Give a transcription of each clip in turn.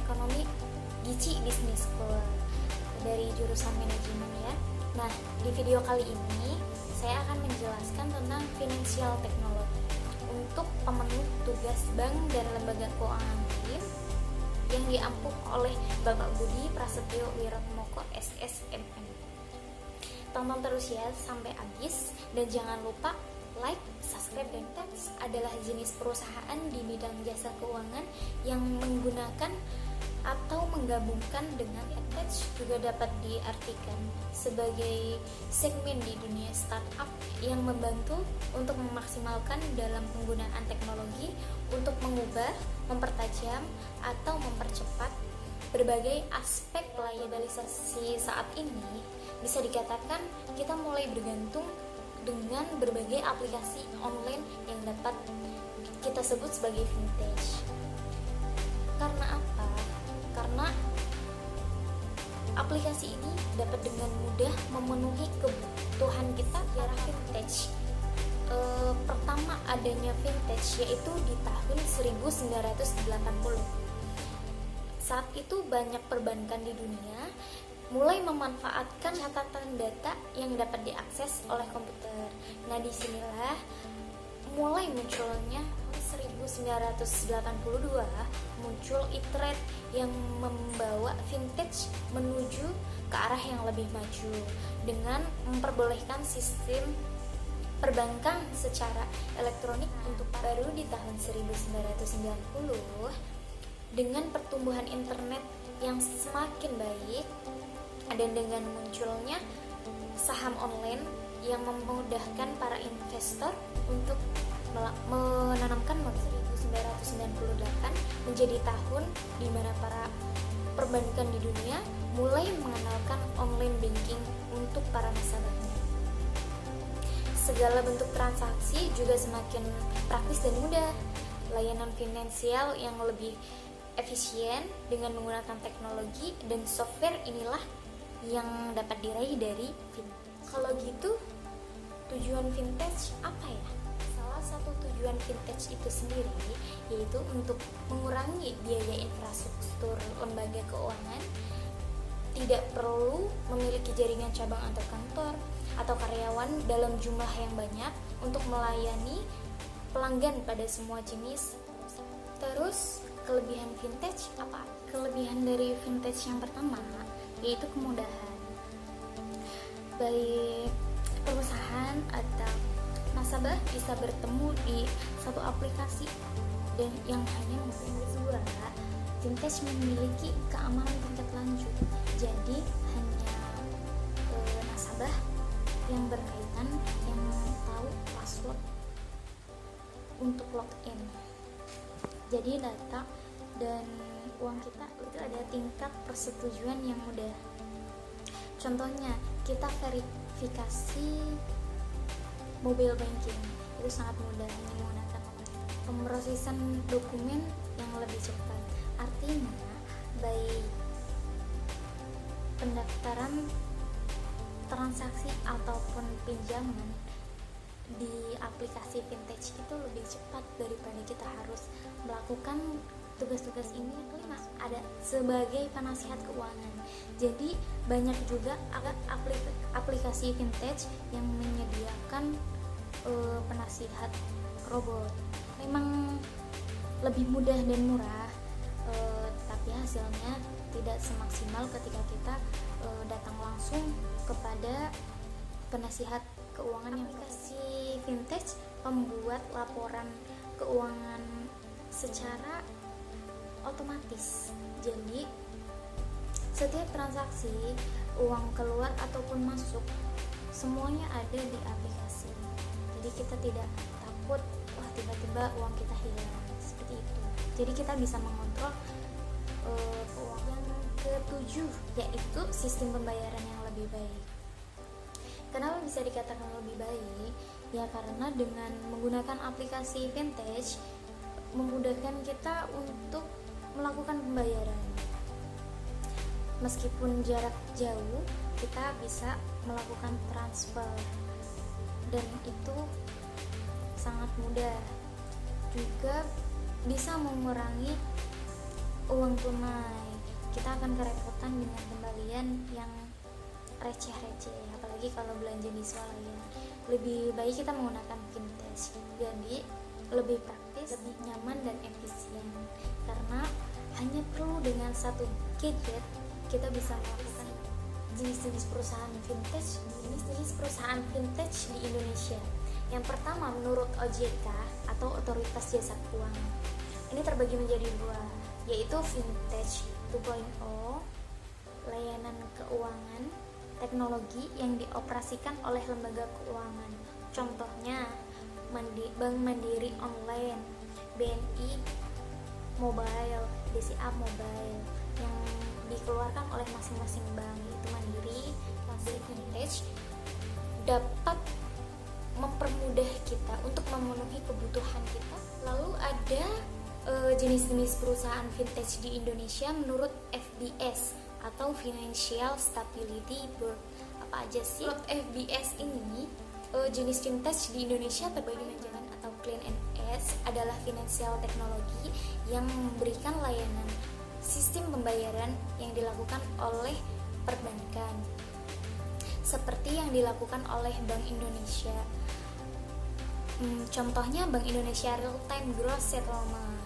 Ekonomi Gici Business School dari jurusan manajemen ya. Nah, di video kali ini saya akan menjelaskan tentang financial technology untuk pemenuh tugas bank dan lembaga keuangan lain yang diampuh oleh Bapak Budi Prasetyo Wiratmoko SSMM. Tonton terus ya sampai habis dan jangan lupa like, subscribe, dan tax adalah jenis perusahaan di bidang jasa keuangan yang menggunakan atau menggabungkan dengan attach juga dapat diartikan sebagai segmen di dunia startup yang membantu untuk memaksimalkan dalam penggunaan teknologi untuk mengubah, mempertajam, atau mempercepat berbagai aspek pelayanan saat ini. Bisa dikatakan kita mulai bergantung dengan berbagai aplikasi online yang dapat kita sebut sebagai vintage. Karena apa? Karena aplikasi ini dapat dengan mudah memenuhi kebutuhan kita secara vintage. Pertama adanya vintage yaitu di tahun 1980. Saat itu banyak perbankan di dunia mulai memanfaatkan catatan data yang dapat diakses oleh komputer. Nah, disinilah mulai munculnya 1982 muncul e-trade yang membawa vintage menuju ke arah yang lebih maju dengan memperbolehkan sistem perbankan secara elektronik untuk baru di tahun 1990 dengan pertumbuhan internet yang semakin baik dan dengan munculnya saham online yang memudahkan para investor untuk menanamkan modal. 1998 menjadi tahun di mana para perbankan di dunia mulai mengenalkan online banking untuk para nasabahnya. Segala bentuk transaksi juga semakin praktis dan mudah. Layanan finansial yang lebih efisien dengan menggunakan teknologi dan software inilah yang dapat diraih dari vintage. Kalau gitu, tujuan vintage apa ya? Salah satu tujuan vintage itu sendiri yaitu untuk mengurangi biaya infrastruktur lembaga keuangan, tidak perlu memiliki jaringan cabang atau kantor atau karyawan dalam jumlah yang banyak untuk melayani pelanggan pada semua jenis. Terus kelebihan vintage apa? Kelebihan dari vintage yang pertama yaitu kemudahan. Baik perusahaan atau nasabah bisa bertemu di satu aplikasi dan yang hanya kedua, vintage memiliki keamanan tingkat lanjut. Jadi hanya nasabah yang berkaitan yang tahu password untuk login. Jadi data dan uang kita itu ada tingkat persetujuan yang mudah. Contohnya kita verifikasi mobile banking itu sangat mudah menggunakan pemrosesan dokumen yang lebih cepat. Artinya baik pendaftaran transaksi ataupun pinjaman di aplikasi vintage itu lebih cepat daripada kita harus melakukan tugas-tugas ini. Kelima, ada sebagai penasihat keuangan. Jadi banyak juga aplikasi vintage yang menyediakan penasihat robot. Memang lebih mudah dan murah, tapi hasilnya tidak semaksimal ketika kita datang langsung kepada penasihat keuangan. Yang aplikasi vintage membuat laporan keuangan secara otomatis. Jadi setiap transaksi uang keluar ataupun masuk semuanya ada di aplikasi. Jadi kita tidak takut wah tiba-tiba uang kita hilang seperti itu. Jadi kita bisa mengontrol keuangan. Ketujuh yaitu sistem pembayaran yang lebih baik. Kenapa bisa dikatakan lebih baik? Ya karena dengan menggunakan aplikasi vintage memudahkan kita untuk melakukan pembayaran. Meskipun jarak jauh, kita bisa melakukan transfer dan itu sangat mudah. Juga bisa mengurangi uang tunai. Kita akan kerepotan dengan kembalian yang receh-receh, apalagi kalau belanja di swalayan. Lebih baik kita menggunakan vintage, jadi lebih praktis, lebih nyaman dan efisien, karena hanya perlu dengan satu gadget kita bisa melakukan. Jenis-jenis perusahaan vintage di Indonesia. Yang pertama, menurut OJK atau Otoritas Jasa Keuangan, ini terbagi menjadi dua, yaitu Vintage 2.0, layanan keuangan teknologi yang dioperasikan oleh lembaga keuangan. Contohnya Bank Mandiri Online, BNI Mobile, BCA Mobile, yang dikeluarkan oleh masing-masing bank, yaitu Mandiri. Vintage dapat mempermudah kita untuk memenuhi kebutuhan kita. Lalu ada jenis-jenis perusahaan vintage di Indonesia menurut FBS atau Financial Stability Board. Apa aja sih? Menurut FBS ini, jenis vintage di Indonesia terbagi menjadi atau Clean and S adalah finansial teknologi yang memberikan layanan sistem pembayaran yang dilakukan oleh perbankan, seperti yang dilakukan oleh Bank Indonesia. Contohnya Bank Indonesia Real Time Gross Settlement,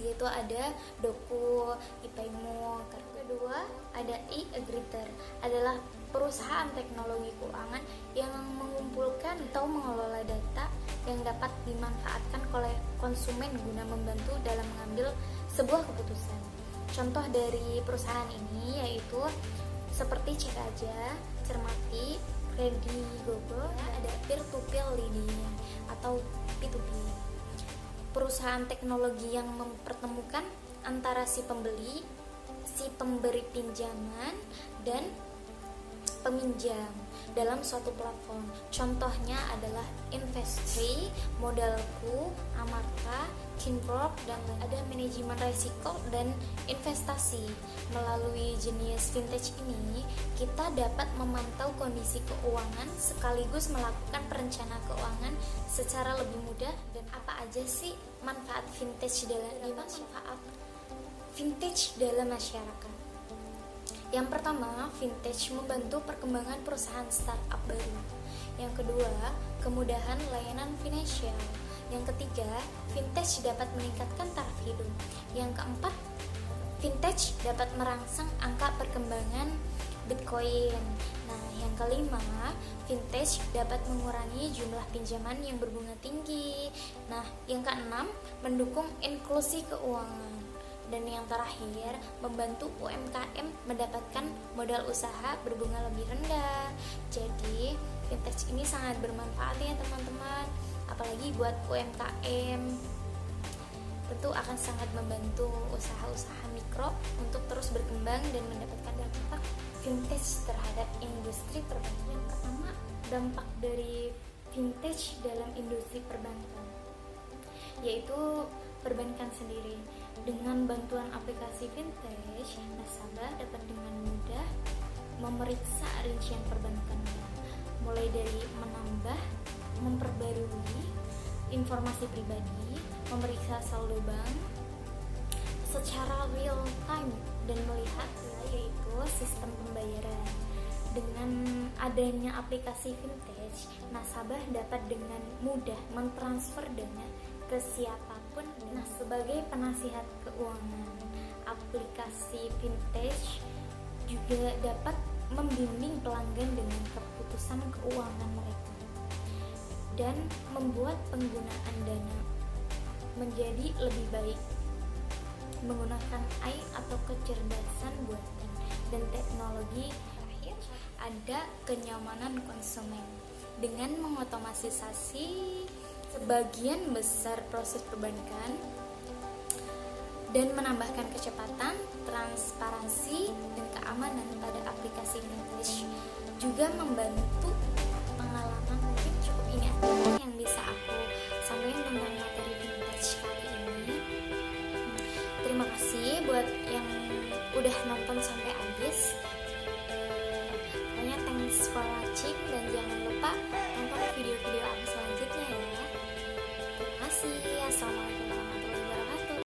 yaitu ada Doku, IPayMo. Kedua ada e-Aggregator, adalah perusahaan teknologi keuangan yang mengumpulkan atau mengelola data yang dapat dimanfaatkan oleh konsumen guna membantu dalam mengambil sebuah keputusan. Contoh dari perusahaan ini yaitu seperti Cek Aja, Cermati, Kredigogo, ada peer-to-peer lending atau P2P. Perusahaan teknologi yang mempertemukan antara si pembeli, si pemberi pinjaman, dan peminjam dalam suatu platform. Contohnya adalah Investri, Modalku, Amarta, Kinrock, dan ada manajemen risiko dan investasi. Melalui jenis vintage ini, kita dapat memantau kondisi keuangan sekaligus melakukan perencanaan keuangan secara lebih mudah. Dan apa aja sih manfaat vintage dalam masyarakat? Yang pertama, vintage membantu perkembangan perusahaan startup baru. Yang kedua, kemudahan layanan finansial. Yang ketiga, vintage dapat meningkatkan taraf hidup. Yang keempat, vintage dapat merangsang angka perkembangan Bitcoin. Nah, yang kelima, vintage dapat mengurangi jumlah pinjaman yang berbunga tinggi. Nah, yang keenam, mendukung inklusi keuangan. Dan yang terakhir, membantu UMKM mendapatkan modal usaha berbunga lebih rendah. Jadi, vintage ini sangat bermanfaat ya teman-teman, apalagi buat UMKM. Tentu akan sangat membantu usaha-usaha mikro untuk terus berkembang dan mendapatkan dampak vintage terhadap industri perbankan. Yang pertama, dampak dari vintage dalam industri perbankan, yaitu perbankan sendiri. Dengan bantuan aplikasi vintage, nasabah dapat dengan mudah memeriksa rincian perbankannya, mulai dari menambah, memperbarui informasi pribadi, memeriksa saldo bank secara real time, dan melihat yaitu sistem pembayaran. Dengan adanya aplikasi vintage, nasabah dapat dengan mudah mentransfer dana ke siapapun. Nah, sebagai penasihat keuangan, aplikasi vintage juga dapat membimbing pelanggan dengan keputusan keuangan mereka dan membuat penggunaan dana menjadi lebih baik menggunakan AI atau kecerdasan buatan dan teknologi. Terakhir, ada kenyamanan konsumen dengan mengotomatisasi sebagian besar proses perbankan dan menambahkan kecepatan, transparansi, dan keamanan pada aplikasi vintage. Juga membantu pengalaman. Mungkin cukup ini aja yang bisa aku sampaikan tentang materi vintage kali ini. Terima kasih buat yang udah nonton sampai habis. Pokoknya thanks for watching.